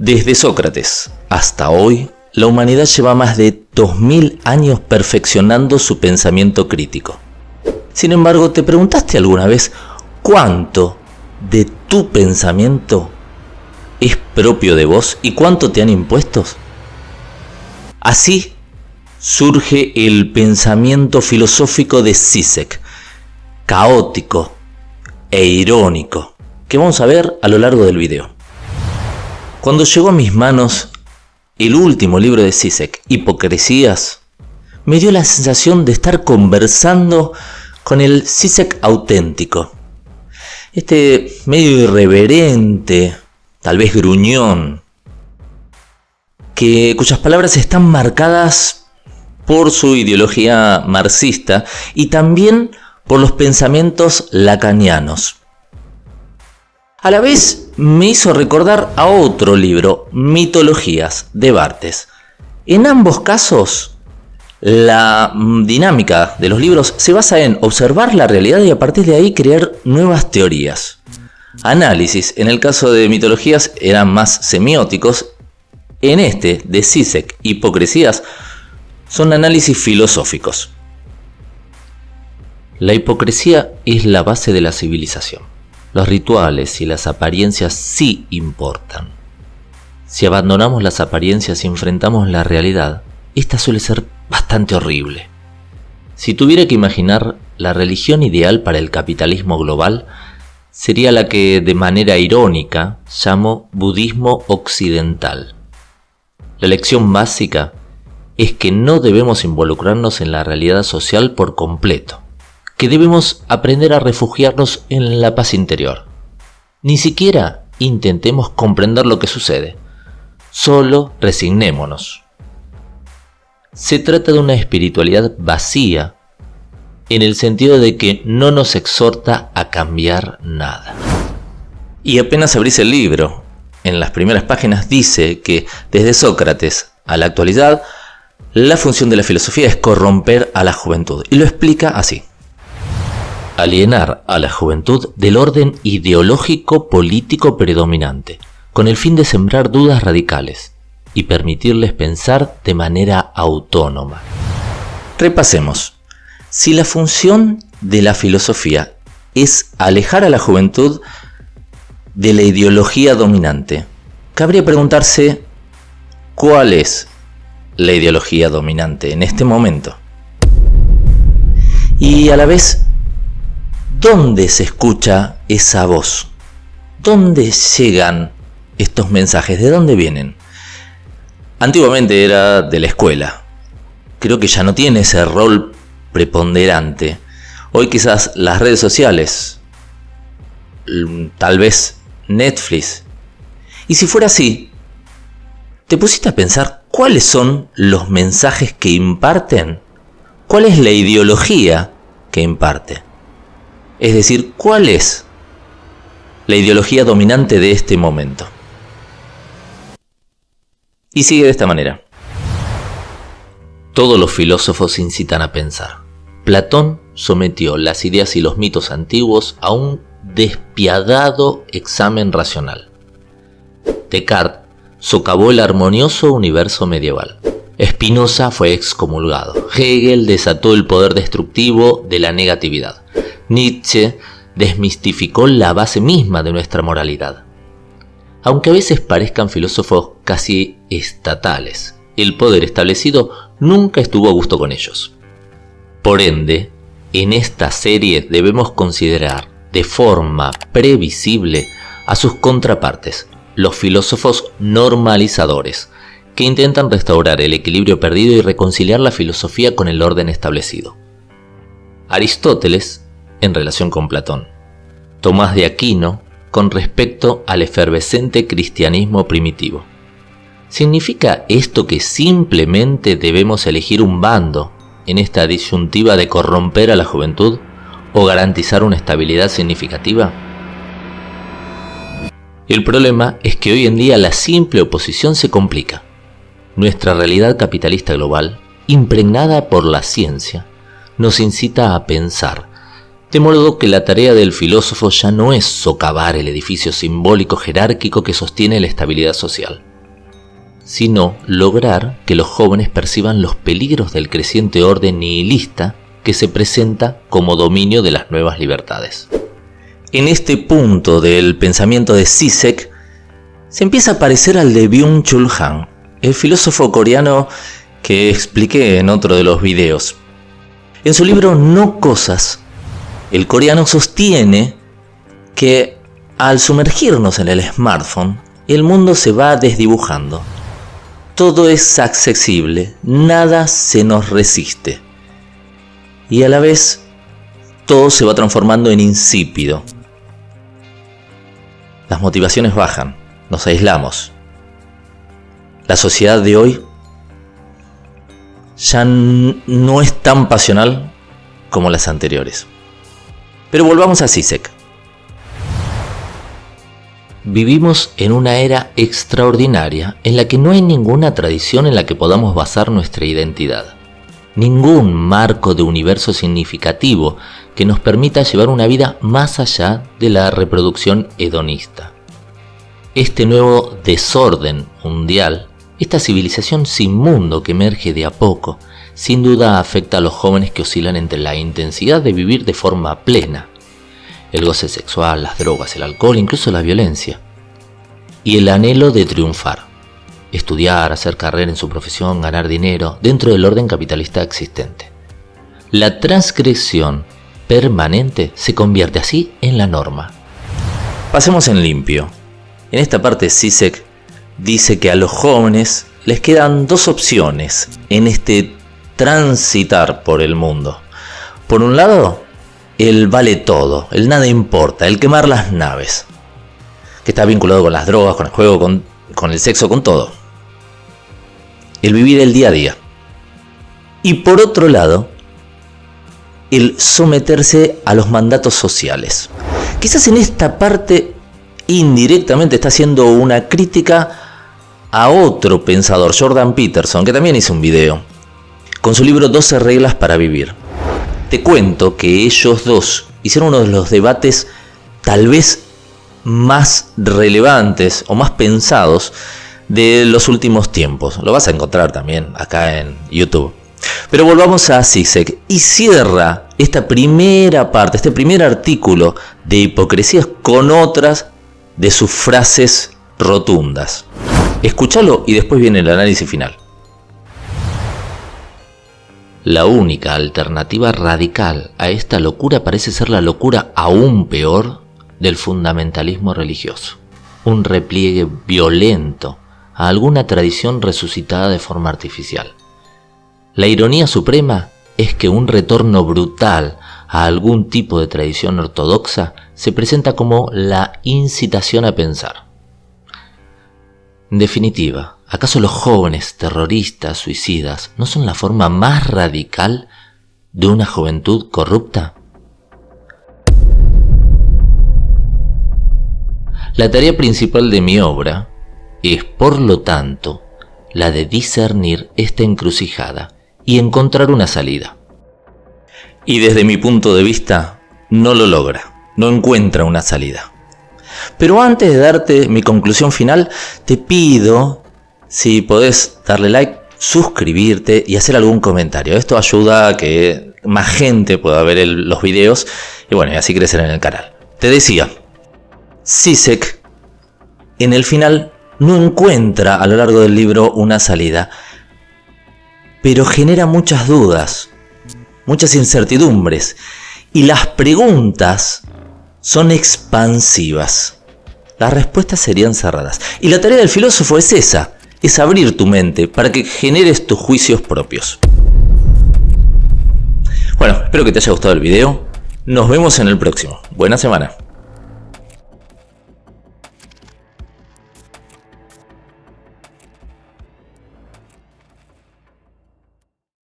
Desde Sócrates hasta hoy, la humanidad lleva más de 2000 años perfeccionando su pensamiento crítico. Sin embargo, ¿te preguntaste alguna vez cuánto de tu pensamiento es propio de vos y cuánto te han impuesto? Así surge el pensamiento filosófico de Zizek, caótico e irónico, que vamos a ver a lo largo del video. Cuando llegó a mis manos el último libro de Zizek, Hipocresías, me dio la sensación de estar conversando con el Zizek auténtico. Este medio irreverente, tal vez gruñón, cuyas palabras están marcadas por su ideología marxista y también por los pensamientos lacanianos. A la vez me hizo recordar a otro libro, Mitologías, de Barthes. En ambos casos, la dinámica de los libros se basa en observar la realidad y a partir de ahí crear nuevas teorías. Análisis, en el caso de Mitologías, eran más semióticos. En este, de Zizek, Hipocresías, son análisis filosóficos. La hipocresía es la base de la civilización. Los rituales y las apariencias sí importan. Si abandonamos las apariencias y enfrentamos la realidad, esta suele ser bastante horrible. Si tuviera que imaginar la religión ideal para el capitalismo global, sería la que de manera irónica llamo budismo occidental. La lección básica es que no debemos involucrarnos en la realidad social por completo, que debemos aprender a refugiarnos en la paz interior. Ni siquiera intentemos comprender lo que sucede, solo resignémonos. Se trata de una espiritualidad vacía, en el sentido de que no nos exhorta a cambiar nada. Y apenas abrís el libro, en las primeras páginas dice que desde Sócrates a la actualidad, la función de la filosofía es corromper a la juventud, y lo explica así: alienar a la juventud del orden ideológico político predominante, con el fin de sembrar dudas radicales y permitirles pensar de manera autónoma. Repasemos. Si la función de la filosofía es alejar a la juventud de la ideología dominante, cabría preguntarse ¿cuál es la ideología dominante en este momento? Y a la vez, ¿dónde se escucha esa voz? ¿Dónde llegan estos mensajes? ¿De dónde vienen? Antiguamente era de la escuela. Creo que ya no tiene ese rol preponderante. Hoy quizás las redes sociales, tal vez Netflix. Y si fuera así, ¿te pusiste a pensar cuáles son los mensajes que imparten? ¿Cuál es la ideología que imparte? Es decir, ¿cuál es la ideología dominante de este momento? Y sigue de esta manera. Todos los filósofos incitan a pensar. Platón sometió las ideas y los mitos antiguos a un despiadado examen racional. Descartes socavó el armonioso universo medieval. Spinoza fue excomulgado. Hegel desató el poder destructivo de la negatividad. Nietzsche desmistificó la base misma de nuestra moralidad. Aunque a veces parezcan filósofos casi estatales, el poder establecido nunca estuvo a gusto con ellos. Por ende, en esta serie debemos considerar de forma previsible a sus contrapartes, los filósofos normalizadores, que intentan restaurar el equilibrio perdido y reconciliar la filosofía con el orden establecido. Aristóteles, en relación con Platón. Tomás de Aquino, con respecto al efervescente cristianismo primitivo. ¿Significa esto que simplemente debemos elegir un bando en esta disyuntiva de corromper a la juventud o garantizar una estabilidad significativa? El problema es que hoy en día la simple oposición se complica. Nuestra realidad capitalista global, impregnada por la ciencia, nos incita a pensar, de modo que la tarea del filósofo ya no es socavar el edificio simbólico jerárquico que sostiene la estabilidad social. sino lograr que los jóvenes perciban los peligros del creciente orden nihilista que se presenta como dominio de las nuevas libertades. En este punto del pensamiento de Zizek se empieza a parecer al de Byung-Chul Han, el filósofo coreano que expliqué en otro de los videos. En su libro No Cosas, el coreano sostiene que al sumergirnos en el smartphone, el mundo se va desdibujando. Todo es accesible, nada se nos resiste. Y a la vez, todo se va transformando en insípido. Las motivaciones bajan, nos aislamos. La sociedad de hoy ya no es tan pasional como las anteriores. Pero volvamos a Zizek. Vivimos en una era extraordinaria en la que no hay ninguna tradición en la que podamos basar nuestra identidad. Ningún marco de universo significativo que nos permita llevar una vida más allá de la reproducción hedonista. Este nuevo desorden mundial, esta civilización sin mundo que emerge de a poco, sin duda afecta a los jóvenes que oscilan entre la intensidad de vivir de forma plena, el goce sexual, las drogas, el alcohol, incluso la violencia, y el anhelo de triunfar, estudiar, hacer carrera en su profesión, ganar dinero dentro del orden capitalista existente. La transgresión permanente se convierte así en la norma. Pasemos en limpio. En esta parte Zizek dice que a los jóvenes les quedan dos opciones en este transitar por el mundo. Por un lado, el vale todo, el nada importa, el quemar las naves, que está vinculado con las drogas, con el juego, con el sexo, con todo. El vivir el día a día. Y por otro lado, el someterse a los mandatos sociales. Quizás en esta parte indirectamente está haciendo una crítica a otro pensador, Jordan Peterson, que también hizo un video, con su libro 12 reglas para vivir. Te cuento que ellos dos hicieron uno de los debates tal vez más relevantes o más pensados de los últimos tiempos. Lo vas a encontrar también acá en YouTube. Pero volvamos a Zizek y cierra esta primera parte, este primer artículo de hipocresías con otras de sus frases rotundas. Escúchalo y después viene el análisis final. La única alternativa radical a esta locura parece ser la locura aún peor del fundamentalismo religioso. Un repliegue violento a alguna tradición resucitada de forma artificial. La ironía suprema es que un retorno brutal a algún tipo de tradición ortodoxa se presenta como la incitación a pensar. En definitiva, ¿acaso los jóvenes terroristas, suicidas, no son la forma más radical de una juventud corrupta? La tarea principal de mi obra es, por lo tanto, la de discernir esta encrucijada y encontrar una salida. Y desde mi punto de vista, no lo logra, no encuentra una salida. Pero antes de darte mi conclusión final, te pido, si podés darle like, suscribirte y hacer algún comentario. Esto ayuda a que más gente pueda ver los videos y bueno, y así crecer en el canal. Te decía, Zizek en el final no encuentra a lo largo del libro una salida, pero genera muchas dudas, muchas incertidumbres, y las preguntas son expansivas. Las respuestas serían cerradas. Y la tarea del filósofo es esa, es abrir tu mente para que generes tus juicios propios. Bueno, espero que te haya gustado el video. Nos vemos en el próximo. Buena semana.